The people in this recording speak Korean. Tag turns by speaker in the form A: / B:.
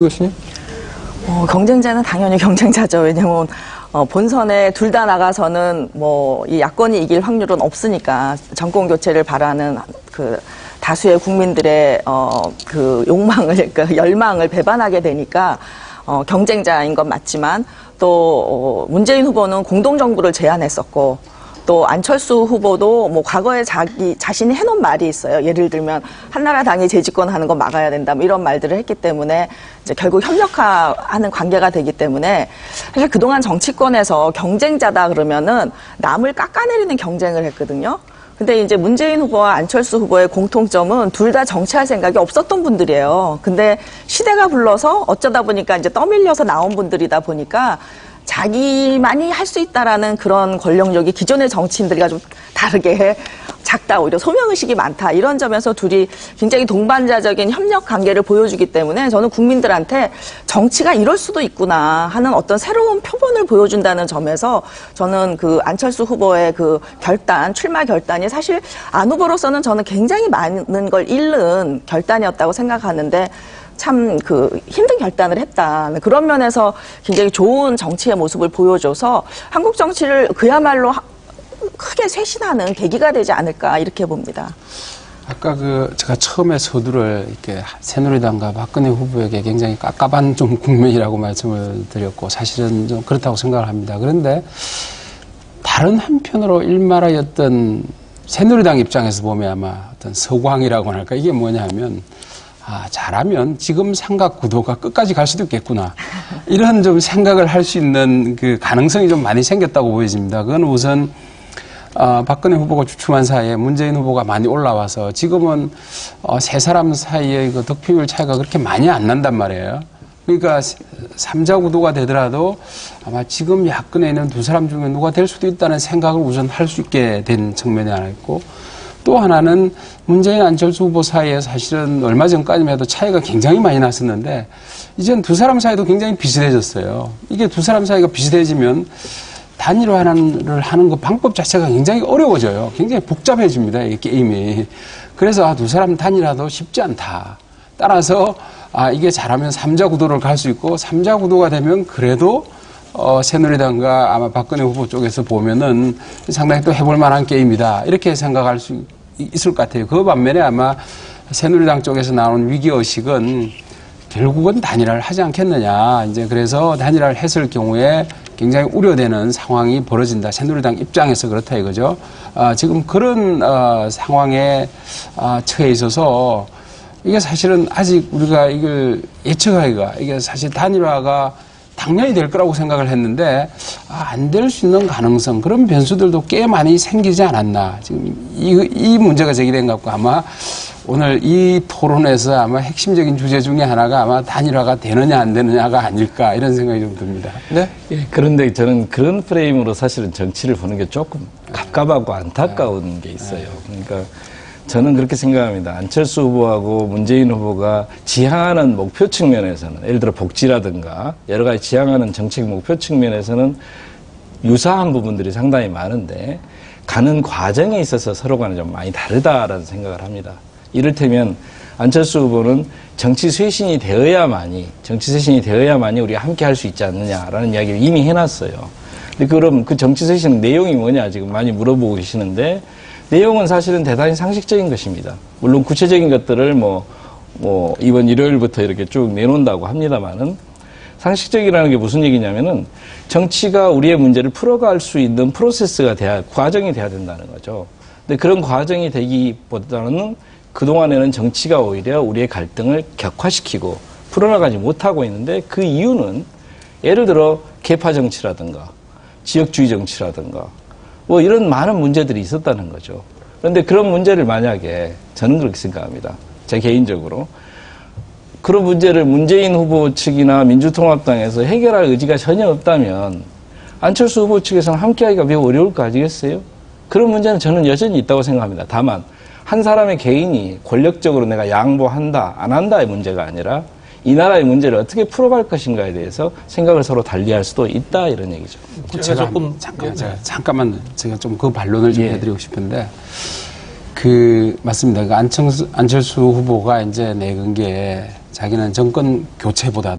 A: 교수님?
B: 경쟁자는 당연히 경쟁자죠. 왜냐면 본선에 둘 다 나가서는 이 야권이 이길 확률은 없으니까 정권 교체를 바라는 그 다수의 국민들의 그 욕망을, 그 열망을 배반하게 되니까 경쟁자인 건 맞지만 또 문재인 후보는 공동정부를 제안했었고 또 안철수 후보도 과거에 자신이 해놓은 말이 있어요. 예를 들면 한나라당이 재집권하는 거 막아야 된다, 이런 말들을 했기 때문에 이제 결국 협력하는 관계가 되기 때문에 사실 그동안 정치권에서 경쟁자다 그러면은 남을 깎아내리는 경쟁을 했거든요. 근데 이제 문재인 후보와 안철수 후보의 공통점은 둘 다 정치할 생각이 없었던 분들이에요. 근데 시대가 불러서 어쩌다 보니까 이제 떠밀려서 나온 분들이다 보니까 자기만이 할 수 있다라는 그런 권력력이 기존의 정치인들과 좀 다르게 작다, 오히려 소명의식이 많다, 이런 점에서 둘이 굉장히 동반자적인 협력 관계를 보여주기 때문에 저는 국민들한테 정치가 이럴 수도 있구나 하는 어떤 새로운 표본을 보여준다는 점에서 저는 그 안철수 후보의 그 출마 결단이 사실 안 후보로서는 저는 굉장히 많은 걸 잃는 결단이었다고 생각하는데 참 힘든 결단을 했다. 그런 면에서 굉장히 좋은 정치의 모습을 보여줘서 한국 정치를 그야말로 크게 쇄신하는 계기가 되지 않을까, 이렇게 봅니다.
A: 아까 제가 처음에 서두를 이렇게 새누리당과 박근혜 후보에게 굉장히 깝깝한 좀 국면이라고 말씀을 드렸고 사실은 좀 그렇다고 생각을 합니다. 그런데 다른 한편으로 일말하였던 새누리당 입장에서 보면 아마 어떤 서광이라고 할까, 이게 뭐냐 하면 잘하면 지금 삼각 구도가 끝까지 갈 수도 있겠구나, 이런 좀 생각을 할 수 있는 그 가능성이 좀 많이 생겼다고 보여집니다. 그건 우선 박근혜 후보가 주춤한 사이에 문재인 후보가 많이 올라와서 지금은 세 사람 사이의 그 득표율 차이가 그렇게 많이 안 난단 말이에요. 그러니까 삼자 구도가 되더라도 아마 지금 야권에 있는 두 사람 중에 누가 될 수도 있다는 생각을 우선 할 수 있게 된 측면이 하나 있고, 또 하나는 문재인 안철수 후보 사이에 사실은 얼마 전까지만 해도 차이가 굉장히 많이 났었는데 이젠 두 사람 사이도 굉장히 비슷해졌어요. 이게 두 사람 사이가 비슷해지면 단일화를 하는 그 방법 자체가 굉장히 어려워져요. 굉장히 복잡해집니다, 이 게임이. 그래서 두 사람 단일화도 쉽지 않다. 따라서 이게 잘하면 삼자 구도를 갈 수 있고, 삼자 구도가 되면 그래도 새누리당과 아마 박근혜 후보 쪽에서 보면은 상당히 또 해볼 만한 게임이다, 이렇게 생각할 수 있을 것 같아요. 그 반면에 아마 새누리당 쪽에서 나오는 위기의식은 결국은 단일화를 하지 않겠느냐. 이제 그래서 단일화를 했을 경우에 굉장히 우려되는 상황이 벌어진다. 새누리당 입장에서 그렇다 이거죠. 지금 그런 상황에 처해 있어서 이게 사실은 아직 우리가 이걸 예측하기가, 이게 사실 단일화가 당연히 될 거라고 생각을 했는데 안 될 수 있는 가능성, 그런 변수들도 꽤 많이 생기지 않았나. 지금 이 문제가 제기된 것 같고, 아마 오늘 이 토론에서 아마 핵심적인 주제 중에 하나가 아마 단일화가 되느냐 안 되느냐가 아닐까, 이런 생각이 좀 듭니다.
C: 네? 예, 그런데 저는 그런 프레임으로 사실은 정치를 보는 게 조금 갑갑하고 안타까운 게 있어요. 그러니까 저는 그렇게 생각합니다. 안철수 후보하고 문재인 후보가 지향하는 목표 측면에서는, 예를 들어 복지라든가 여러 가지 지향하는 정책 목표 측면에서는 유사한 부분들이 상당히 많은데 가는 과정에 있어서 서로가 좀 많이 다르다라는 생각을 합니다. 이를테면 안철수 후보는 정치 쇄신이 되어야만이 우리가 함께 할 수 있지 않느냐라는 이야기를 이미 해놨어요. 근데 그럼 그 정치 쇄신 내용이 뭐냐 지금 많이 물어보고 계시는데, 내용은 사실은 대단히 상식적인 것입니다. 물론 구체적인 것들을 이번 일요일부터 이렇게 쭉 내놓는다고 합니다만은, 상식적이라는 게 무슨 얘기냐면은 정치가 우리의 문제를 풀어갈 수 있는 과정이 돼야 된다는 거죠. 근데 그런 과정이 되기보다는 그동안에는 정치가 오히려 우리의 갈등을 격화시키고 풀어나가지 못하고 있는데, 그 이유는 예를 들어 계파 정치라든가 지역주의 정치라든가 이런 많은 문제들이 있었다는 거죠. 그런데 그런 문제를 만약에, 저는 그렇게 생각합니다, 제 개인적으로, 그런 문제를 문재인 후보 측이나 민주통합당에서 해결할 의지가 전혀 없다면 안철수 후보 측에서는 함께하기가 매우 어려울 거 아니겠어요? 그런 문제는 저는 여전히 있다고 생각합니다. 다만 한 사람의 개인이 권력적으로 내가 양보한다 안 한다의 문제가 아니라 이 나라의 문제를 어떻게 풀어갈 것인가에 대해서 생각을 서로 달리할 수도 있다, 이런 얘기죠.
A: 제가 잠깐만 제가 좀 그 반론을 좀 해드리고 싶은데, 맞습니다. 안철수 후보가 이제 내건 게 자기는 정권 교체보다